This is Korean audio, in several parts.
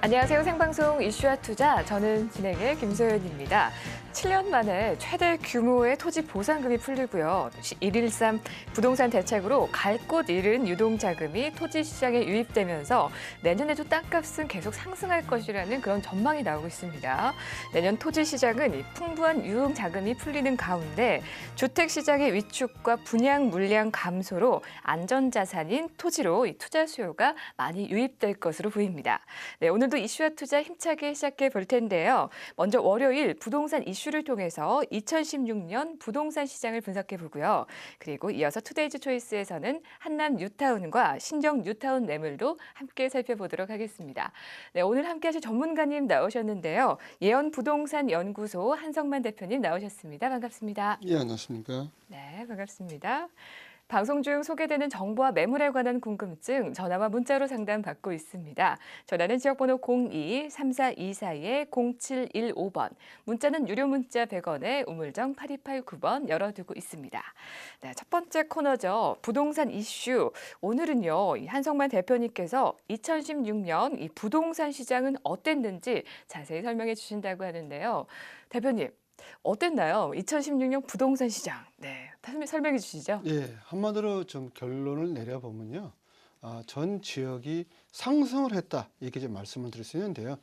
안녕하세요. 생방송 이슈와 투자. 저는 진행의 김소연입니다. 7년 만에 최대 규모의 토지 보상금이 풀리고요. 113 부동산 대책으로 갈 곳 잃은 유동자금이 토지 시장에 유입되면서 내년에도 땅값은 계속 상승할 것이라는 그런 전망이 나오고 있습니다. 내년 토지 시장은 풍부한 유흥 자금이 풀리는 가운데 주택 시장의 위축과 분양 물량 감소로 안전자산인 토지로 투자 수요가 많이 유입될 것으로 보입니다. 네, 오늘도 이슈와 투자 힘차게 시작해 볼 텐데요. 먼저 월요일 부동산 이슈를 통해서 2016년 부동산 시장을 분석해 보고요. 그리고 이어서 투데이즈 초이스에서는 한남 뉴타운과 신정 뉴타운 매물도 함께 살펴보도록 하겠습니다. 네, 오늘 함께 하실 전문가님 나오셨는데요. 예언 부동산 연구소 한성만 대표님 나오셨습니다. 반갑습니다. 예, 안녕하십니까. 네, 반갑습니다. 방송 중 소개되는 정보와 매물에 관한 궁금증 전화와 문자로 상담받고 있습니다. 전화는 지역번호 02-3424-0715번, 문자는 유료 문자 100원에 우물정 8289번 열어두고 있습니다. 네, 첫 번째 코너죠. 부동산 이슈. 오늘은요, 한성만 대표님께서 2016년 이 부동산 시장은 어땠는지 자세히 설명해 주신다고 하는데요. 대표님, 어땠나요? 2016년 부동산 시장. 네, 설명해 주시죠. 예, 한마디로 좀 결론을 내려보면요. 전 지역이 상승을 했다. 이렇게 좀 말씀을 드릴 수 있는데요.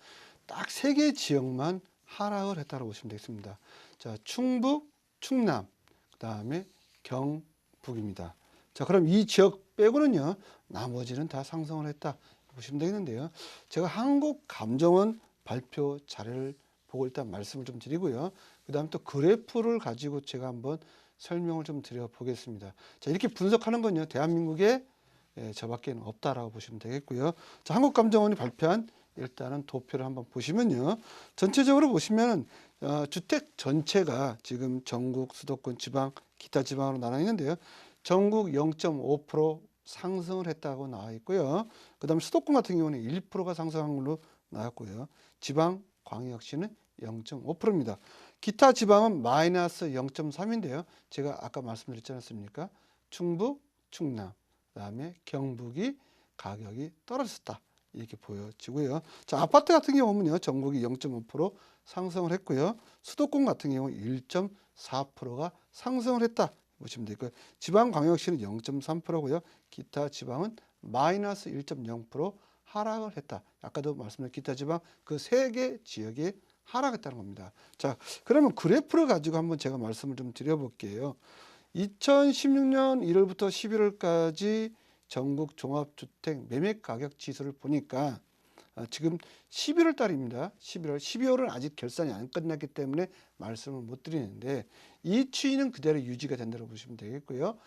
딱 세 개 지역만 하락을 했다고 보시면 되겠습니다. 자, 충북, 충남, 그다음에 경북입니다. 자, 그럼 이 지역 빼고는요. 나머지는 다 상승을 했다. 보시면 되겠는데요. 제가 한국감정원 발표 자료를 보고 일단 말씀을 좀 드리고요. 그다음 또 그래프를 가지고 제가 한번 설명을 좀 드려보겠습니다. 자, 이렇게 분석하는 건요. 대한민국에 저밖에는 없다라고 보시면 되겠고요. 자, 한국감정원이 발표한 일단은 도표를 한번 보시면요. 전체적으로 보시면 주택 전체가 지금 전국, 수도권, 지방, 기타 지방으로 나눠 있는데요. 전국 0.5% 상승을 했다고 나와 있고요. 그다음에 수도권 같은 경우는 1%가 상승한 걸로 나왔고요. 지방, 광역시는 0.5%입니다. 기타 지방은 마이너스 0.3인데요. 제가 아까 말씀드렸지 않습니까? 충북, 충남, 그다음에 경북이 가격이 떨어졌다. 이렇게 보여지고요. 자, 아파트 같은 경우는요. 전국이 0.5% 상승을 했고요. 수도권 같은 경우 1.4%가 상승을 했다. 보시면 되고요. 지방 광역시는 0.3%고요. 기타 지방은 마이너스 1.0% 하락을 했다. 아까도 말씀드린 기타 지방 그 세 개 지역이 하락했다는 겁니다. 자, 그러면 그래프를 가지고 한번 제가 말씀을 좀 드려볼게요. 2016년 1월부터 11월까지 전국 종합주택 매매가격 지수를 보니까 지금 11월 달입니다. 12월은 아직 결산이 안 끝났기 때문에 말씀을 못 드리는데 이 추이는 그대로 유지가 된다고 보시면 되겠고요.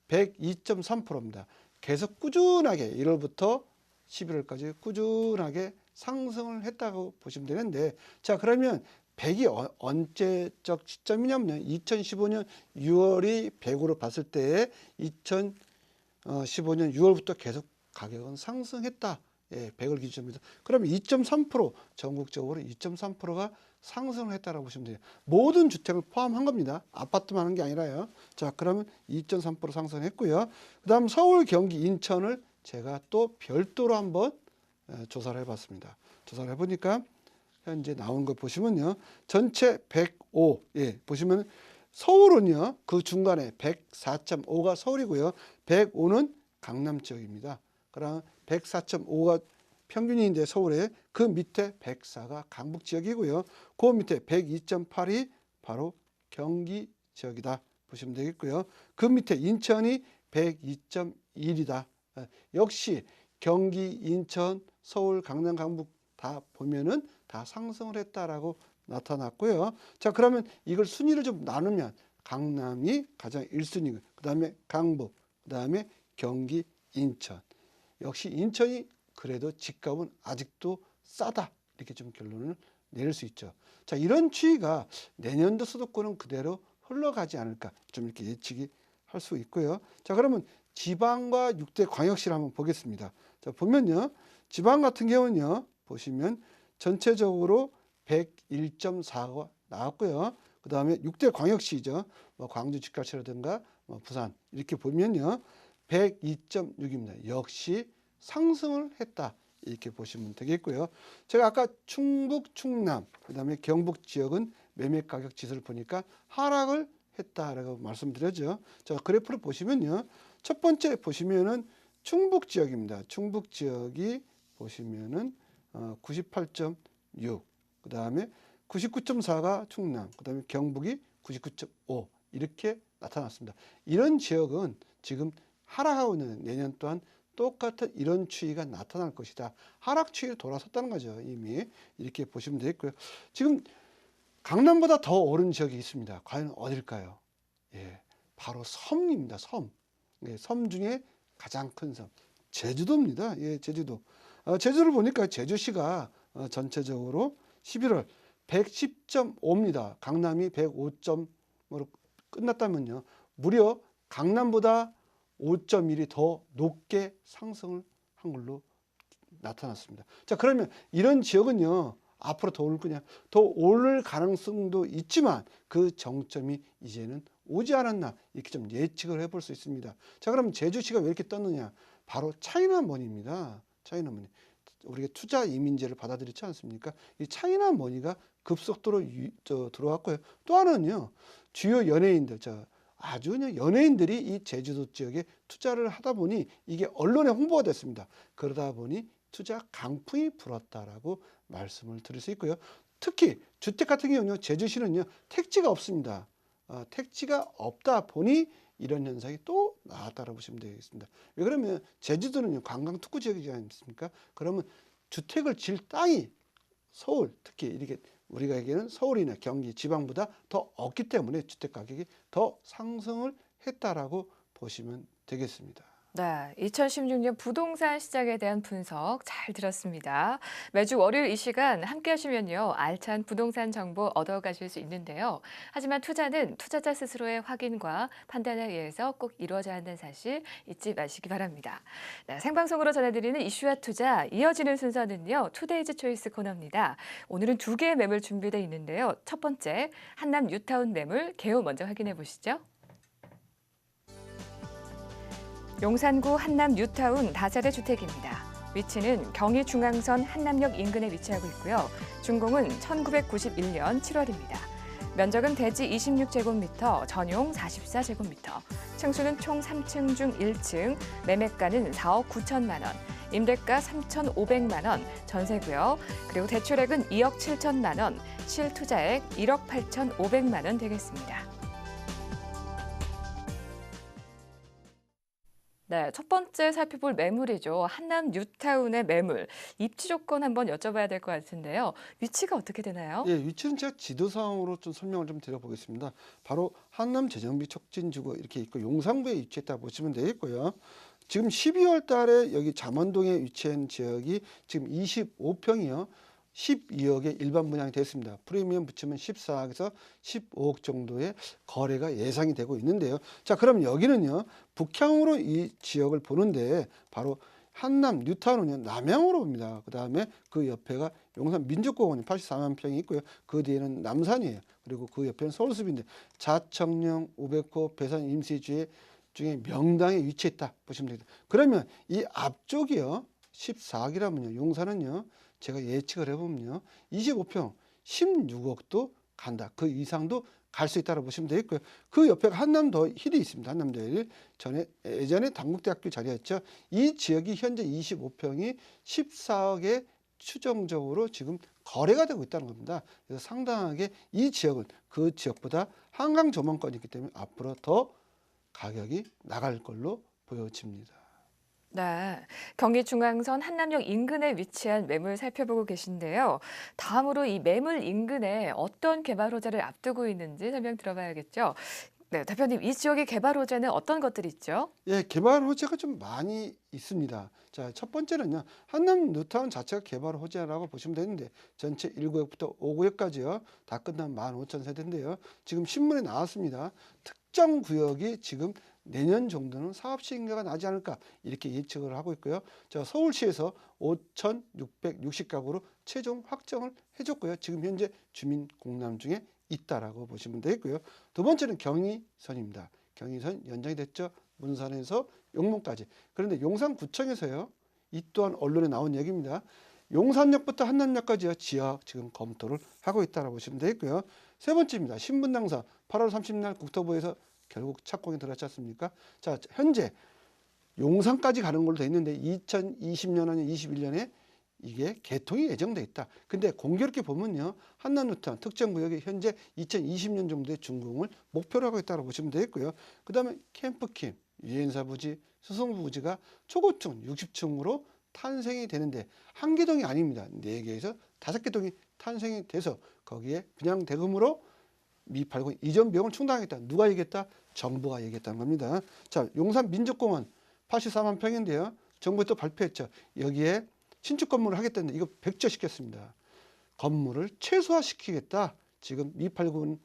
102.3%입니다. 계속 꾸준하게 1월부터 11월까지 꾸준하게 상승을 했다고 보시면 되는데, 자, 그러면 100이 언제적 시점이냐면요. 2015년 6월이 100으로 봤을 때 2015년 6월부터 계속 가격은 상승했다. 예, 100을 기준으로. 그러면 2.3% 전국적으로 2.3%가 상승을 했다라고 보시면 돼요. 모든 주택을 포함한 겁니다. 아파트만 한 게 아니라요. 자, 그러면 2.3% 상승했고요. 그다음 서울, 경기, 인천을 제가 또 별도로 한번 조사를 해봤습니다. 조사를 해보니까 현재 나온 거 보시면요. 전체 105, 예, 보시면 서울은요. 그 중간에 104.5가 서울이고요. 105는 강남 지역입니다. 그럼 104.5가 평균인데 서울에 그 밑에 104가 강북 지역이고요. 그 밑에 102.8이 바로 경기 지역이다 보시면 되겠고요. 그 밑에 인천이 102.1이다. 역시 경기, 인천, 서울, 강남, 강북 다 보면은 다 상승을 했다라고 나타났고요. 자, 그러면 이걸 순위를 좀 나누면 강남이 가장 1순위고 그다음에 강북, 그다음에 경기, 인천. 역시 인천이 그래도 집값은 아직도 싸다. 이렇게 좀 결론을 내릴 수 있죠. 자, 이런 추이가 내년도 수도권은 그대로 흘러가지 않을까 좀 이렇게 예측이 할 수 있고요. 자, 그러면 지방과 6대 광역시를 한번 보겠습니다. 자, 보면요. 지방 같은 경우는요. 보시면 전체적으로 101.4가 나왔고요. 그 다음에 6대 광역시죠. 뭐 광주 집값이라든가 뭐 부산 이렇게 보면요. 102.6입니다. 역시 상승을 했다. 이렇게 보시면 되겠고요. 제가 아까 충북, 충남, 그다음에 경북 지역은 매매 가격 지수를 보니까 하락을 했다라고 말씀드렸죠. 자, 그래프를 보시면요. 첫 번째 보시면은 충북 지역입니다. 충북 지역이 보시면은 98.6, 그다음에 99.4가 충남, 그다음에 경북이 99.5 이렇게 나타났습니다. 이런 지역은 지금 하락하고 있는 내년 또한 똑같은 이런 추이가 나타날 것이다. 하락 추이로 돌아섰다는 거죠. 이미 이렇게 보시면 되겠고요. 지금 강남보다 더 오른 지역이 있습니다. 과연 어딜까요? 예, 바로 섬입니다. 섬. 예, 섬 중에 가장 큰 섬. 제주도입니다. 예, 제주도. 제주를 보니까 제주시가 전체적으로 11월 110.5입니다. 강남이 105점으로 끝났다면요. 무려 강남보다 5.1이 더 높게 상승을 한 걸로 나타났습니다. 자, 그러면 이런 지역은요. 앞으로 더 오를 거냐? 더 오를 가능성도 있지만 그 정점이 이제는 오지 않았나 이렇게 좀 예측을 해볼 수 있습니다. 자, 그럼 제주시가 왜 이렇게 떴느냐? 바로 차이나머니입니다. 차이나머니. 우리가 투자 이민제를 받아들였지 않습니까? 이 차이나머니가 급속도로 들어왔고요. 또 하나는요. 주요 연예인들, 아주 그냥 연예인들이 이 제주도 지역에 투자를 하다 보니 이게 언론에 홍보가 됐습니다. 그러다 보니 투자 강풍이 불었다라고 말씀을 드릴 수 있고요. 특히 주택 같은 경우는요. 제주시는요. 택지가 없습니다. 택지가 없다 보니 이런 현상이 또 나왔다고 보시면 되겠습니다. 왜 그러면 제주도는요. 관광 특구 지역이지 않습니까? 그러면 주택을 질 땅이 서울, 특히 이렇게 우리가 얘기하는 서울이나 경기, 지방보다 더 없기 때문에 주택 가격이 더 상승을 했다라고 보시면 되겠습니다. 네, 2016년 부동산 시장에 대한 분석 잘 들었습니다. 매주 월요일 이 시간 함께 하시면요. 알찬 부동산 정보 얻어가실 수 있는데요. 하지만 투자는 투자자 스스로의 확인과 판단에 의해서 꼭 이루어져야 한다는 사실 잊지 마시기 바랍니다. 네, 생방송으로 전해드리는 이슈와 투자, 이어지는 순서는요. 투데이즈 초이스 코너입니다. 오늘은 두 개의 매물 준비되어 있는데요. 첫 번째, 한남 뉴타운 매물 개요 먼저 확인해 보시죠. 용산구 한남 뉴타운 다세대 주택입니다. 위치는 경의중앙선 한남역 인근에 위치하고 있고요. 준공은 1991년 7월입니다. 면적은 대지 26제곱미터, 전용 44제곱미터. 층수는 총 3층 중 1층, 매매가는 4억 9천만 원, 임대가 3,500만 원, 전세고요. 그리고 대출액은 2억 7천만 원, 실투자액 1억 8,500만 원 되겠습니다. 네, 첫 번째 살펴볼 매물이죠. 한남 뉴타운의 매물. 입지 조건 한번 여쭤봐야 될 것 같은데요. 위치가 어떻게 되나요? 예, 위치는 제가 지도상으로 좀 설명을 좀 드려보겠습니다. 바로 한남 재정비 촉진지구 이렇게 있고 용산구에 위치했다 보시면 되겠고요. 지금 12월 달에 여기 잠원동에 위치한 지역이 지금 25평이요. 12억에 일반 분양이 됐습니다. 프리미엄 붙이면 14억에서 15억 정도의 거래가 예상이 되고 있는데요. 자, 그럼 여기는요. 북향으로 이 지역을 보는데 바로 한남 뉴타운은요. 남향으로 봅니다. 그다음에 그 옆에가 용산 민족공원이 84만 평이 있고요. 그 뒤에는 남산이에요. 그리고 그 옆에는 서울숲인데 자청령, 우백호, 배산 임시주의 중에 명당에 위치했다 보시면 됩니다. 그러면 이 앞쪽이요. 14억이라면요. 용산은요. 제가 예측을 해보면요. 25평 16억도 간다. 그 이상도 갈 수 있다고 보시면 되겠고요. 그 옆에 한남더 힐이 있습니다. 한남더 힐. 예전에 당국대학교 자리였죠. 이 지역이 현재 25평이 14억에 추정적으로 지금 거래가 되고 있다는 겁니다. 그래서 상당하게 이 지역은 그 지역보다 한강 조망권이 있기 때문에 앞으로 더 가격이 나갈 걸로 보여집니다. 네, 경기중앙선 한남역 인근에 위치한 매물 살펴보고 계신데요. 다음으로 이 매물 인근에 어떤 개발 호재를 앞두고 있는지 설명 들어봐야겠죠. 네, 대표님, 이 지역의 개발 호재는 어떤 것들이 있죠? 예, 개발 호재가 좀 많이 있습니다. 자, 첫 번째는요. 한남 뉴타운 자체가 개발 호재라고 보시면 되는데 전체 1구역부터 5구역까지요. 다 끝난 15,000세대인데요. 지금 신문에 나왔습니다. 특정 구역이 지금 내년 정도는 사업 시행료가 나지 않을까 이렇게 예측을 하고 있고요. 자, 서울시에서 5,660가구로 최종 확정을 해줬고요. 지금 현재 주민 공람 중에 있다라고 보시면 되겠고요. 두 번째는 경의선입니다. 경의선 연장이 됐죠. 문산에서 용문까지. 그런데 용산구청에서요. 이 또한 언론에 나온 얘기입니다. 용산역부터 한남역까지 지하 지금 검토를 하고 있다고 보시면 되겠고요. 세 번째입니다. 신분 당사 8월 30일 국토부에서 결국 착공이 들어갔지 않습니까? 자, 현재 용산까지 가는 걸로 돼 있는데 2020년 아니면 21년에 이게 개통이 예정돼 있다. 근데 공교롭게 보면요, 한남뉴타운 특정구역에 현재 2020년 정도의 준공을 목표로 하고 있다고 보시면 되겠고요. 그다음에 캠프킴, 유엔사 부지, 수성부 부지가 초고층 60층으로 탄생이 되는데 한 개 동이 아닙니다. 4개에서 5개 동이 탄생이 돼서 거기에 분양 대금으로 미8군 이전 비용을 충당하겠다. 누가 얘기했다? 정부가 얘기했다는 겁니다. 자, 용산 민족공원 84만 평인데요. 정부가 또 발표했죠. 여기에 신축 건물을 하겠다는데 이거 백지화시켰습니다. 건물을 최소화시키겠다. 지금 미8군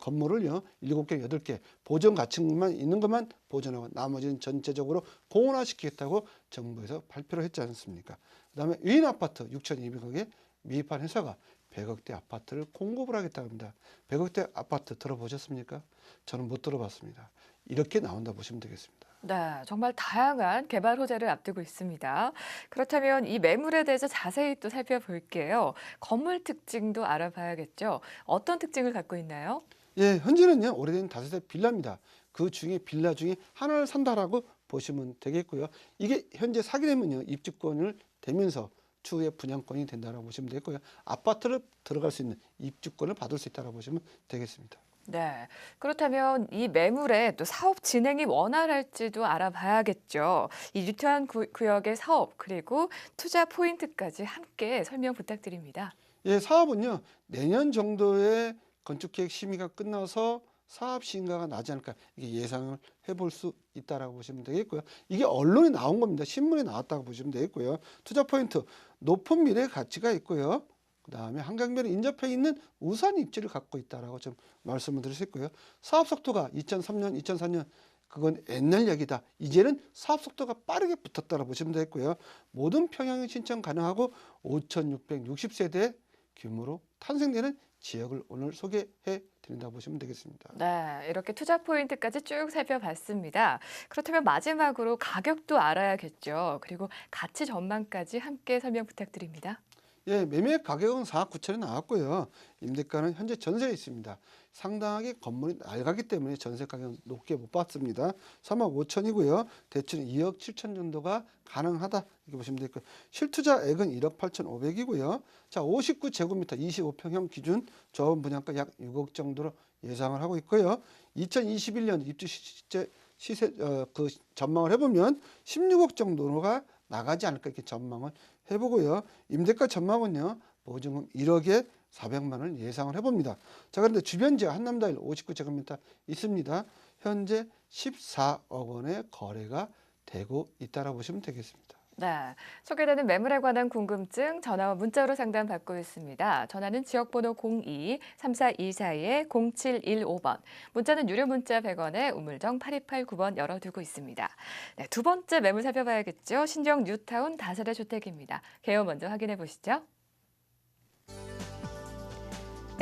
건물을요 7개, 8개 보존 가치만 있는 것만 보존하고 나머지는 전체적으로 공원화시키겠다고 정부에서 발표를 했지 않습니까? 그다음에 유인 아파트 6,200억에 미입한 회사가 100억대 아파트를 공급을 하겠다고 합니다. 100억대 아파트 들어보셨습니까? 저는 못 들어봤습니다. 이렇게 나온다 보시면 되겠습니다. 네, 정말 다양한 개발 호재를 앞두고 있습니다. 그렇다면 이 매물에 대해서 자세히 또 살펴볼게요. 건물 특징도 알아봐야겠죠. 어떤 특징을 갖고 있나요? 예, 현재는요 오래된 다세대 빌라입니다. 그 중에 빌라 중에 하나를 산다라고 보시면 되겠고요. 이게 현재 사게 되면요 입주권을 되면서 추후에 분양권이 된다고 보시면 되겠고요. 아파트를 들어갈 수 있는 입주권을 받을 수 있다고 보시면 되겠습니다. 네. 그렇다면 이 매물에 또 사업 진행이 원활할지도 알아봐야겠죠. 이 뉴타운 구역의 사업 그리고 투자 포인트까지 함께 설명 부탁드립니다. 예, 사업은요 내년 정도에 건축계획 심의가 끝나서 사업 시행가가 나지 않을까 이게 예상을 해볼 수 있다라고 보시면 되겠고요. 이게 언론에 나온 겁니다. 신문에 나왔다고 보시면 되겠고요. 투자 포인트 높은 미래 가치가 있고요. 그다음에 한강변에 인접해 있는 우산 입지를 갖고 있다라고 좀 말씀을 드릴 수 있고요. 사업 속도가 2003년, 2004년 그건 옛날 얘기다. 이제는 사업 속도가 빠르게 붙었다라고 보시면 되겠고요. 모든 평형이 신청 가능하고 5,660세대 규모로 탄생되는 지역을 오늘 소개해 드린다고 보시면 되겠습니다. 네, 이렇게 투자 포인트까지 쭉 살펴봤습니다. 그렇다면 마지막으로 가격도 알아야겠죠. 그리고 가치 전망까지 함께 설명 부탁드립니다. 예, 매매 가격은 4억 9천이 나왔고요. 임대가는 현재 전세에 있습니다. 상당하게 건물이 낡았기 때문에 전세 가격은 높게 못 받습니다. 3억 5천이고요. 대출은 2억 7천 정도가 가능하다 이렇게 보시면 되고요. 실투자액은 1억 8천 5백이고요. 자, 59제곱미터 25평형 기준 저온 분양가 약 6억 정도로 예상을 하고 있고요. 2021년 입주 시세 그 전망을 해보면 16억 정도가 나가지 않을까 이렇게 전망을 해보고요. 임대가 전망은요. 보증금 1억에 400만 원을 예상을 해봅니다. 자, 그런데 주변 지역 한남다일 59제곱미터 있습니다. 현재 14억 원의 거래가 되고 있다라고 보시면 되겠습니다. 네, 소개되는 매물에 관한 궁금증 전화와 문자로 상담 받고 있습니다. 전화는 지역번호 02-3424-0715번, 문자는 유료 문자 100원에 우물정 8289번 열어두고 있습니다. 네, 두 번째 매물 살펴봐야겠죠. 신정 뉴타운 다세대 주택입니다. 개요 먼저 확인해 보시죠.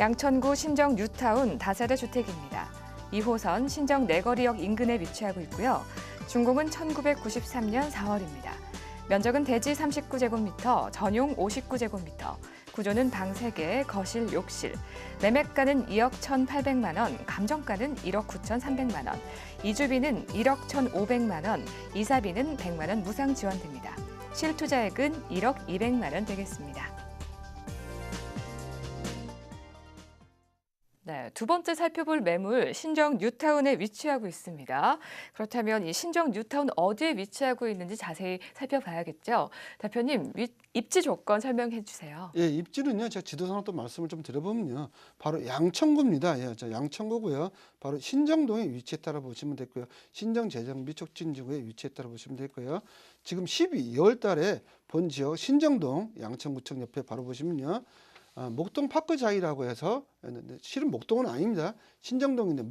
양천구 신정 뉴타운 다세대 주택입니다. 2호선 신정 내거리역 인근에 위치하고 있고요. 준공은 1993년 4월입니다. 면적은 대지 39제곱미터, 전용 59제곱미터, 구조는 방 3개, 거실, 욕실, 매매가는 2억 1,800만 원, 감정가는 1억 9,300만 원, 이주비는 1억 1,500만 원, 이사비는 100만 원 무상 지원됩니다. 실투자액은 1억 200만 원 되겠습니다. 네, 두 번째 살펴볼 매물 신정 뉴타운에 위치하고 있습니다. 그렇다면 이 신정 뉴타운 어디에 위치하고 있는지 자세히 살펴봐야겠죠. 대표님, 입지 조건 설명해 주세요. 예, 입지는요. 제가 지도상으로 또 말씀을 좀 드려보면요. 바로 양천구입니다. 예, 양천구고요. 바로 신정동에 위치했다고 보시면 됐고요. 신정재정비 촉진지구에 위치했다고 보시면 됐고요. 지금 12월 달에 본 지역 신정동 양천구청 옆에 바로 보시면요. 목동 파크자이라고 해서 실은 목동은 아닙니다. 신정동인데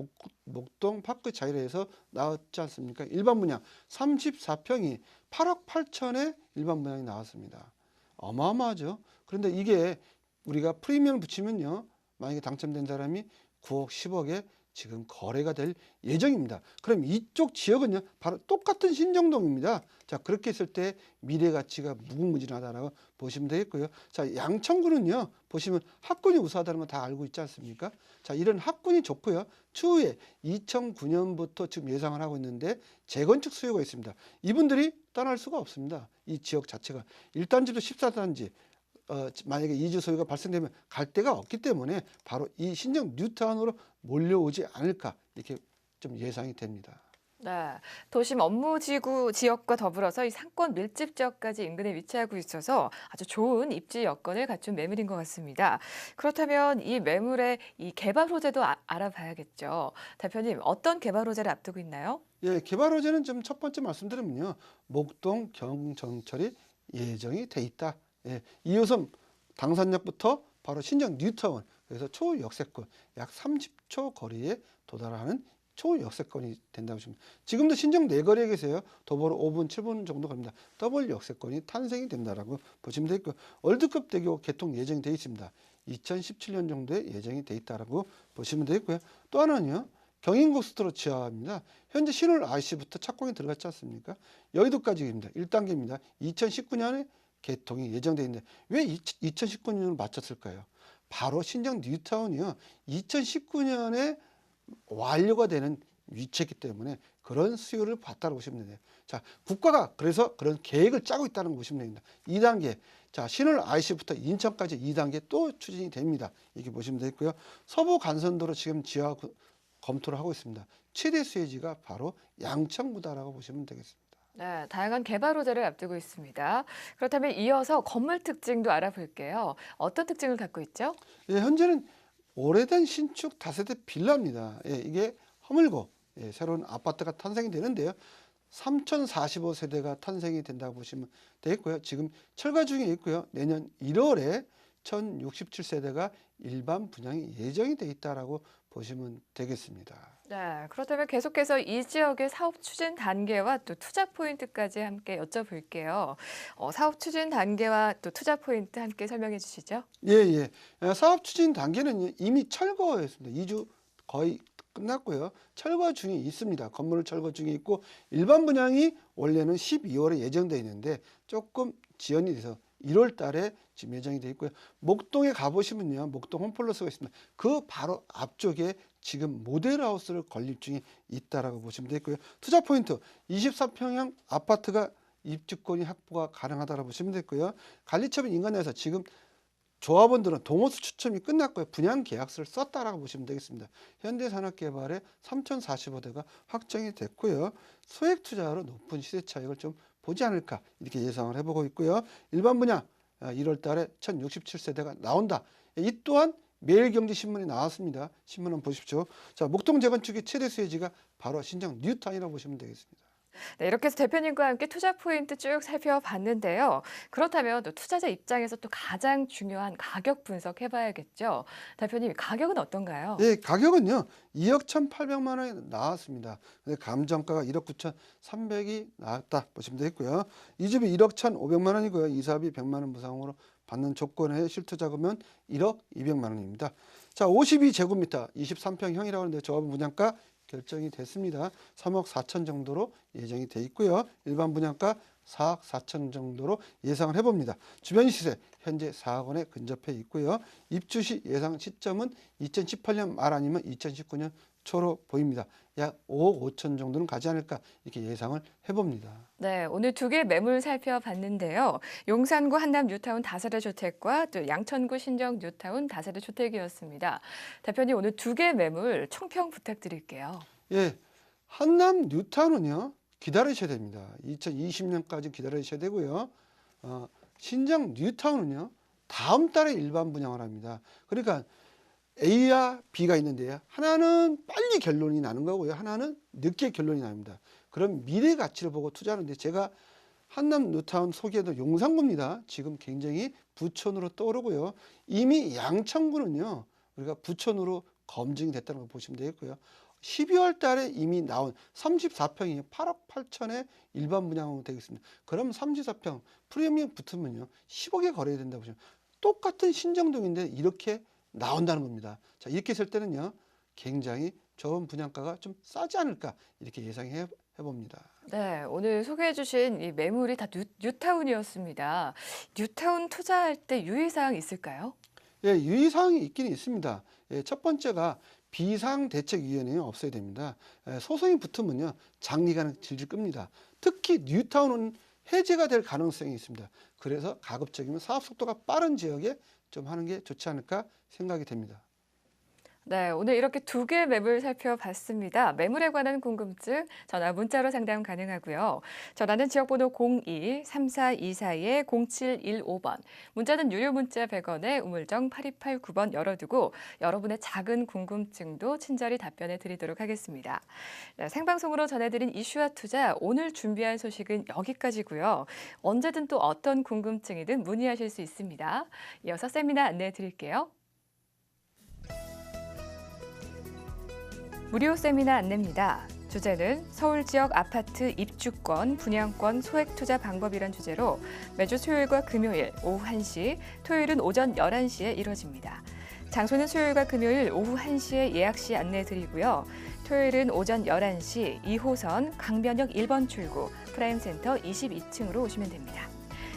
목동 파크자이라 해서 나왔지 않습니까? 일반 분양 34평이 8억 8천에 일반 분양이 나왔습니다. 어마어마하죠. 그런데 이게 우리가 프리미엄 붙이면요. 만약에 당첨된 사람이 9억 10억에 지금 거래가 될 예정입니다. 그럼 이쪽 지역은요, 바로 똑같은 신정동입니다. 자, 그렇게 했을 때 미래 가치가 무궁무진하다라고 보시면 되겠고요. 자, 양천구는요, 보시면 학군이 우수하다는 건 다 알고 있지 않습니까? 자, 이런 학군이 좋고요. 추후에 2009년부터 지금 예상을 하고 있는데 재건축 수요가 있습니다. 이분들이 떠날 수가 없습니다. 이 지역 자체가 1단지도 14단지, 만약에 이주 소유가 발생되면 갈 데가 없기 때문에 바로 이 신정 뉴타운으로 몰려오지 않을까 이렇게 좀 예상이 됩니다. 네, 도심 업무지구 지역과 더불어서 이 상권 밀집 지역까지 인근에 위치하고 있어서 아주 좋은 입지 여건을 갖춘 매물인 것 같습니다. 그렇다면 이 매물의 이 개발 호재도 알아봐야겠죠. 대표님, 어떤 개발 호재를 앞두고 있나요? 예, 개발 호재는 좀 첫 번째 말씀드리면요, 목동 경정철이 예정이 돼 있다. 예, 2호선 당산역부터 바로 신정 뉴타운, 그래서 초역세권 약 30초 거리에 도달하는 초역세권이 된다고 보시면, 지금도 신정 내거리에 계세요. 도보로 5분, 7분 정도 갑니다. 더블 역세권이 탄생이 된다라고 보시면 되겠고, 월드컵 대교 개통 예정이 되어 있습니다. 2017년 정도에 예정이 되어 있다라고 보시면 되겠고요. 또 하나는요, 경인고속도로 지하입니다. 현재 신월 IC부터 착공이 들어갔지 않습니까? 여의도까지입니다. 1단계입니다. 2019년에 개통이 예정되어 있는데 왜 2019년을 맞췄을까요? 바로 신정 뉴타운이요, 2019년에 완료가 되는 위치이기 때문에 그런 수요를 봤다고 보시면 돼요. 자, 국가가 그래서 그런 계획을 짜고 있다는 거 보시면 됩니다. 2단계. 자, 신월 IC부터 인천까지 2단계 또 추진이 됩니다. 이렇게 보시면 되겠고요. 서부 간선도로 지금 지하 검토를 하고 있습니다. 최대 수혜지가 바로 양천구다라고 보시면 되겠습니다. 네, 다양한 개발 호재를 앞두고 있습니다. 그렇다면 이어서 건물 특징도 알아볼게요. 어떤 특징을 갖고 있죠? 예, 현재는 오래된 신축 다세대 빌라입니다. 예, 이게 허물고 새로운 아파트가 탄생이 되는데요. 3045세대가 탄생이 된다고 보시면 되겠고요. 지금 철거 중에 있고요. 내년 1월에 1067세대가 일반 분양이 예정이 돼 있다라고 보시면 되겠습니다. 네, 그렇다면 계속해서 이 지역의 사업 추진 단계와 또 투자 포인트까지 함께 여쭤볼게요. 사업 추진 단계와 또 투자 포인트 함께 설명해 주시죠. 예, 예. 사업 추진 단계는 이미 철거했습니다. 2주 거의 끝났고요. 철거 중에 있습니다. 건물 철거 중에 있고, 일반 분양이 원래는 12월에 예정되어 있는데 조금 지연이 돼서 1월 달에 지금 예정이 되어 있고요. 목동에 가보시면요, 목동 홈플러스가 있습니다. 그 바로 앞쪽에 지금 모델하우스를 건립 중에 있다라고 보시면 되겠고요. 투자 포인트 23평형 아파트가 입주권이 확보가 가능하다고 보시면 되고요. 관리처분 인가내에서 지금 조합원들은 동호수 추첨이 끝났고요. 분양 계약서를 썼다라고 보시면 되겠습니다. 현대산업개발의 3045대가 확정이 됐고요. 소액 투자로 높은 시세 차익을 좀 보지 않을까 이렇게 예상을 해보고 있고요. 일반 분양 1월 달에 1067세대가 나온다. 이 또한 매일경제신문에 나왔습니다. 신문 한번 보십시오. 자, 목동 재건축의 최대 수혜지가 바로 신정 뉴타운이라고 보시면 되겠습니다. 네, 이렇게 해서 대표님과 함께 투자 포인트 쭉 살펴봤는데요. 그렇다면 또 투자자 입장에서 또 가장 중요한 가격 분석해 봐야겠죠. 대표님, 가격은 어떤가요? 예, 가격은요, 2억 1,800만 원에 나왔습니다. 근데 감정가가 1억 9,300이 나왔다 보시면 되겠고요. 이 집이 1억 1,500만 원이고요. 이사비 100만 원 무상으로 받는 조건의 실투자금은 1억 200만 원입니다. 자, 52제곱미터 23평형이라고 하는데 조합원 분양가 결정이 됐습니다. 3억 4천 정도로 예정이 돼 있고요. 일반 분양가 4억 4천 정도로 예상을 해봅니다. 주변 시세 현재 4억 원에 근접해 있고요. 입주 시 예상 시점은 2018년 말 아니면 2019년 초로 보입니다. 약 5억 5천 정도는 가지 않을까 이렇게 예상을 해봅니다. 네, 오늘 두 개 매물 살펴봤는데요. 용산구 한남 뉴타운 다세대 주택과 또 양천구 신정 뉴타운 다세대 주택이었습니다. 대표님, 오늘 두 개 매물 총평 부탁드릴게요. 예, 한남 뉴타운은요, 기다리셔야 됩니다. 2020년까지 기다리셔야 되고요. 신정 뉴타운은요, 다음 달에 일반 분양을 합니다. 그러니까 A와 B가 있는데요. 하나는 빨리 결론이 나는 거고요. 하나는 늦게 결론이 납니다. 그럼 미래 가치를 보고 투자하는데, 제가 한남 뉴타운 소개도 용산구입니다. 지금 굉장히 부촌으로 떠오르고요. 이미 양천구는요, 우리가 부촌으로 검증이 됐다는 걸 보시면 되겠고요. 12월 달에 이미 나온 34평이 8억 8천에 일반 분양으로 되겠습니다. 그럼 34평 프리미엄 붙으면요, 10억에 거래해야 된다고 보시면, 똑같은 신정동인데 이렇게 나온다는 겁니다. 자, 이렇게 했을 때는요, 굉장히 좋은 분양가가 좀 싸지 않을까 이렇게 예상해 봅니다. 네, 오늘 소개해 주신 이 매물이 다 뉴타운이었습니다. 뉴타운 투자할 때 유의사항 있을까요? 예, 유의사항이 있긴 있습니다. 예, 첫 번째가 비상대책위원회는 없어야 됩니다. 소송이 붙으면요, 장기간은 질질 끕니다. 특히 뉴타운은 해제가 될 가능성이 있습니다. 그래서 가급적이면 사업 속도가 빠른 지역에 좀 하는 게 좋지 않을까 생각이 됩니다. 네, 오늘 이렇게 두 개의 매물 살펴봤습니다. 매물에 관한 궁금증 전화 문자로 상담 가능하고요. 전화는 지역번호 02-3424-0715번, 문자는 유료 문자 100원에 우물정 8289번 열어두고 여러분의 작은 궁금증도 친절히 답변해 드리도록 하겠습니다. 네, 생방송으로 전해드린 이슈와 투자, 오늘 준비한 소식은 여기까지고요. 언제든 또 어떤 궁금증이든 문의하실 수 있습니다. 이어서 세미나 안내해 드릴게요. 무료 세미나 안내입니다. 주제는 서울 지역 아파트 입주권, 분양권, 소액 투자 방법이란 주제로 매주 수요일과 금요일 오후 1시, 토요일은 오전 11시에 이뤄집니다. 장소는 수요일과 금요일 오후 1시에 예약 시 안내해 드리고요. 토요일은 오전 11시 2호선 강변역 1번 출구 프라임센터 22층으로 오시면 됩니다.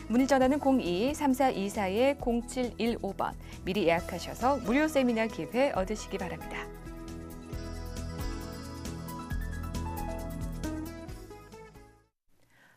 문의 전화는 02-3424-0715번, 미리 예약하셔서 무료 세미나 기회 얻으시기 바랍니다.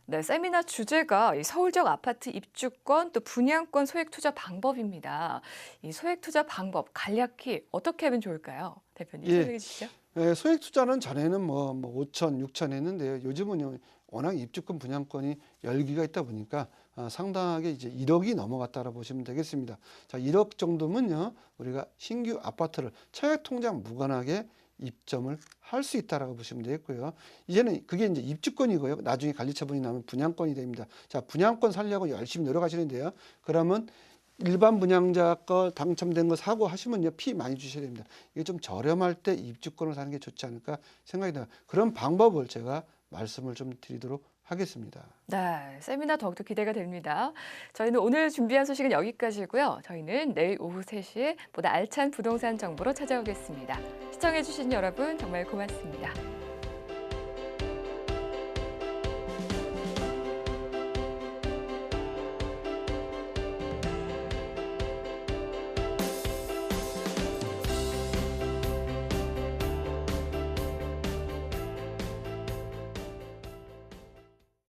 네, 세미나 주제가 이 서울 지역 아파트 입주권 또 분양권 소액 투자 방법입니다. 이 소액 투자 방법 간략히 어떻게 하면 좋을까요? 대표님 예. 설명해 주시죠. 소액 투자는 전에는 뭐 5천, 6천 했는데요. 요즘은 워낙 입주권 분양권이 열기가 있다 보니까 상당하게 이제 1억이 넘어갔다고 보시면 되겠습니다. 자, 1억 정도면요, 우리가 신규 아파트를 청약 통장 무관하게 입점을 할 수 있다라고 보시면 되겠고요. 이제는 그게 이제 입주권이고요. 나중에 관리 처분이 나면 분양권이 됩니다. 자, 분양권 살려고 열심히 노력하시는데요. 그러면 일반 분양자 거 당첨된 거 사고 하시면요, 피 많이 주셔야 됩니다. 이게 좀 저렴할 때 입주권을 사는 게 좋지 않을까 생각이 듭니다. 그런 방법을 제가 말씀을 좀 드리도록 하겠습니다. 네, 세미나 더욱더 기대가 됩니다. 저희는 오늘 준비한 소식은 여기까지고요. 저희는 내일 오후 3시에 보다 알찬 부동산 정보로 찾아오겠습니다. 시청해 주신 여러분 정말 고맙습니다.